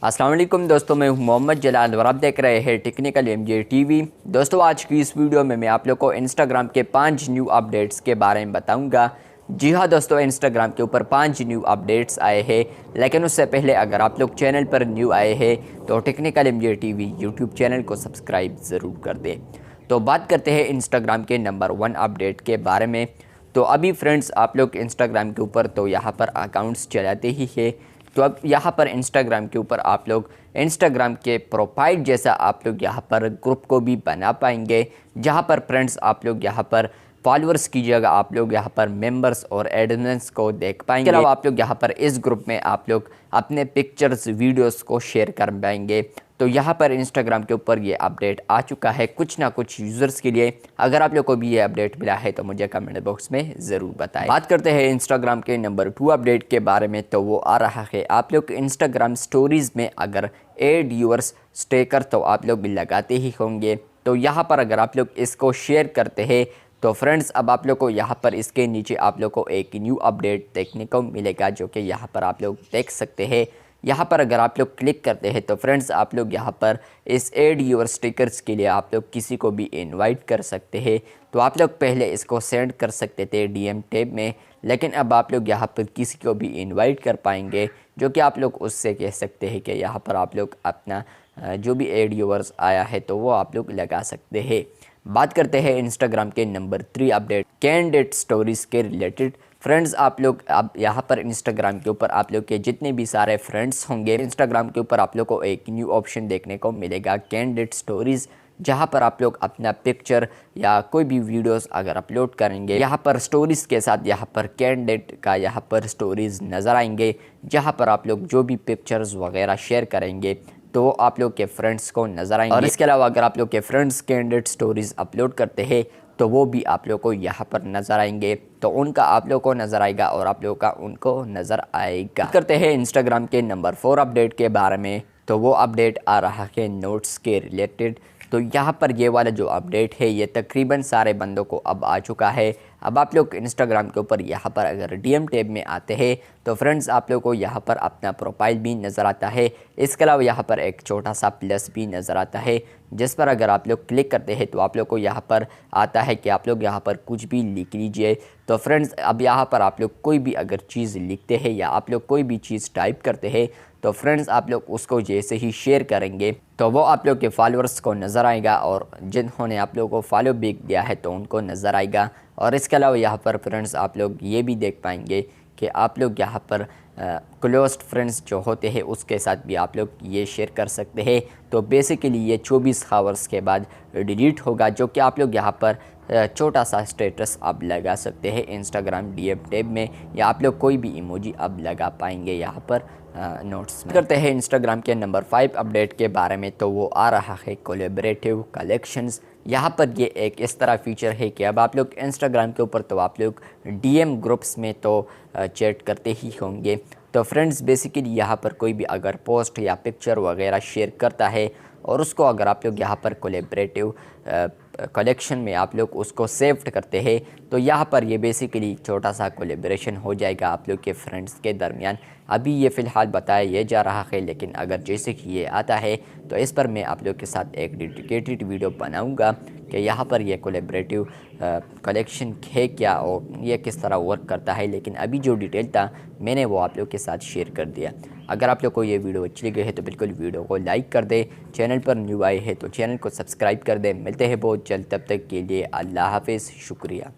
अस्सलाम वालेकुम दोस्तों, मैं हूं मोहम्मद जलाल और आप देख रहे हैं टेक्निकल एमजे टीवी। दोस्तों, आज की इस वीडियो में मैं आप लोग को इंस्टाग्राम के 5 न्यू अपडेट्स के बारे में बताऊंगा। जी हाँ दोस्तों, इंस्टाग्राम के ऊपर 5 न्यू अपडेट्स आए हैं। लेकिन उससे पहले अगर आप लोग चैनल पर न्यू आए हैं तो technical MJ TV YouTube channel को सब्सक्राइब ज़रूर कर दें। तो बात करते हैं इंस्टाग्राम के नंबर 1 अपडेट के बारे में। तो अभी फ्रेंड्स, आप लोग इंस्टाग्राम के ऊपर तो यहाँ पर अकाउंट्स चलाते ही है। तो अब यहाँ पर इंस्टाग्राम के ऊपर आप लोग इंस्टाग्राम के प्रोफाइल जैसा आप लोग यहाँ पर ग्रुप को भी बना पाएंगे, जहाँ पर फ्रेंड्स आप लोग यहाँ पर फॉलोअर्स की जगह आप लोग यहाँ पर मेंबर्स और एडमिन्स को देख पाएंगे। इसके अलावा आप लोग यहाँ पर इस ग्रुप में आप लोग अपने पिक्चर्स वीडियोस को शेयर कर पाएंगे। तो यहाँ पर इंस्टाग्राम के ऊपर ये अपडेट आ चुका है कुछ ना कुछ यूज़र्स के लिए। अगर आप लोग को भी ये अपडेट मिला है तो मुझे कमेंट बॉक्स में ज़रूर बताएं। बात करते हैं इंस्टाग्राम के नंबर 2 अपडेट के बारे में। तो वो आ रहा है, आप लोग इंस्टाग्राम स्टोरीज़ में अगर एड यूअर्स स्टिकर तो आप लोग लगाते ही होंगे। तो यहाँ पर अगर आप लोग इसको शेयर करते हैं तो फ्रेंड्स अब आप लोग को यहाँ पर इसके नीचे आप लोग को एक न्यू अपडेट देखने को मिलेगा, जो कि यहाँ पर आप लोग देख सकते हैं। यहाँ पर अगर आप लोग क्लिक करते हैं तो फ्रेंड्स आप लोग यहाँ पर इस एड यूअर स्टिकर्स के लिए आप लोग किसी को भी इनवाइट कर सकते हैं। तो आप लोग पहले इसको सेंड कर सकते थे डीएम टैब में, लेकिन अब आप लोग यहाँ पर किसी को भी इनवाइट कर पाएंगे, जो कि आप लोग उससे कह सकते हैं कि यहाँ पर आप लोग अपना जो भी एड यूअर्स आया है तो वो आप लोग लगा सकते हैं। बात करते हैं इंस्टाग्राम के नंबर 3 अपडेट कैंडिडेट स्टोरीज़ के रिलेटेड। फ्रेंड्स आप लोग अब यहाँ पर इंस्टाग्राम के ऊपर आप लोग के जितने भी सारे फ्रेंड्स होंगे, इंस्टाग्राम के ऊपर आप लोग को एक न्यू ऑप्शन देखने को मिलेगा कैंडिडेट स्टोरीज़, जहाँ पर आप लोग अपना पिक्चर या कोई भी वीडियोस अगर अपलोड करेंगे, यहाँ पर स्टोरीज़ के साथ यहाँ पर कैंडिडेट का यहाँ पर स्टोरीज़ नज़र आएंगे, जहाँ पर आप लोग जो भी पिक्चर्स वगैरह शेयर करेंगे तो आप लोग के फ्रेंड्स को नज़र आएंगे। और इसके अलावा अगर आप लोग के फ्रेंड्स कैंडिडेट स्टोरीज़ अपलोड करते हैं तो वो भी आप लोग को यहाँ पर नज़र आएंगे। तो उनका आप लोग को नज़र आएगा और आप लोग का उनको नज़र आएगा। करते हैं इंस्टाग्राम के नंबर 4 अपडेट के बारे में। तो वो अपडेट आ रहा है नोट्स के रिलेटेड। तो यहाँ पर ये वाला जो अपडेट है ये तकरीबन सारे बंदों को अब आ चुका है। अब आप लोग इंस्टाग्राम के ऊपर यहाँ पर अगर डीएम टैब में आते हैं तो फ्रेंड्स आप लोग को यहाँ पर अपना प्रोफाइल भी नज़र आता है। इसके अलावा यहाँ पर एक छोटा सा प्लस भी नज़र आता है, जिस पर अगर आप लोग क्लिक करते हैं तो आप लोग को यहाँ पर आता है कि आप लोग यहाँ पर कुछ भी लिख लीजिए। तो फ्रेंड्स अब यहाँ पर आप लोग कोई भी अगर चीज़ लिखते हैं या आप लोग कोई भी चीज़ टाइप करते हैं तो फ्रेंड्स आप लोग उसको जैसे ही शेयर करेंगे तो वो आप लोग के फॉलोअर्स को नज़र आएगा, और जिन्होंने आप लोगों को फॉलो बैक दिया है तो उनको नज़र आएगा। और इसके अलावा यहाँ पर फ्रेंड्स आप लोग ये भी देख पाएंगे कि आप लोग यहाँ पर क्लोज्ड फ्रेंड्स जो होते हैं उसके साथ भी आप लोग ये शेयर कर सकते हैं। तो बेसिकली ये 24 आवर्स के बाद डिलीट होगा, जो कि आप लोग यहाँ पर छोटा सा स्टेटस अब लगा सकते हैं इंस्टाग्राम डीएम टैब में, या आप लोग कोई भी इमोजी अब लगा पाएंगे यहाँ पर नोट्स में। करते हैं इंस्टाग्राम के नंबर 5 अपडेट के बारे में। तो वो आ रहा है कोलैबोरेटिव कलेक्शंस। यहाँ पर ये एक इस तरह फीचर है कि अब आप लोग इंस्टाग्राम के ऊपर तो आप लोग डीएम ग्रुप्स में तो चैट करते ही होंगे। तो फ्रेंड्स बेसिकली यहाँ पर कोई भी अगर पोस्ट या पिक्चर वगैरह शेयर करता है और उसको अगर आप लोग यहाँ पर कोलैबोरेटिव कलेक्शन में आप लोग उसको सेव करते हैं तो यहाँ पर ये बेसिकली छोटा सा कोलैबोरेशन हो जाएगा आप लोग के फ्रेंड्स के दरमियान। अभी ये फ़िलहाल बताया ये जा रहा है, लेकिन अगर जैसे कि ये आता है तो इस पर मैं आप लोग के साथ एक डेडिकेटेड वीडियो बनाऊंगा कि यहाँ पर ये कोलैबोरेटिव कलेक्शन है क्या और ये किस तरह वर्क करता है। लेकिन अभी जो डिटेल था मैंने वो आप लोग के साथ शेयर कर दिया। अगर आप लोग को ये वीडियो अच्छी लगी है तो बिल्कुल वीडियो को लाइक कर दे, चैनल पर न्यू आए हैं तो चैनल को सब्सक्राइब कर दे। मिलते हैं बहुत जल्द, तब तक के लिए अल्लाह हाफिज़, शुक्रिया।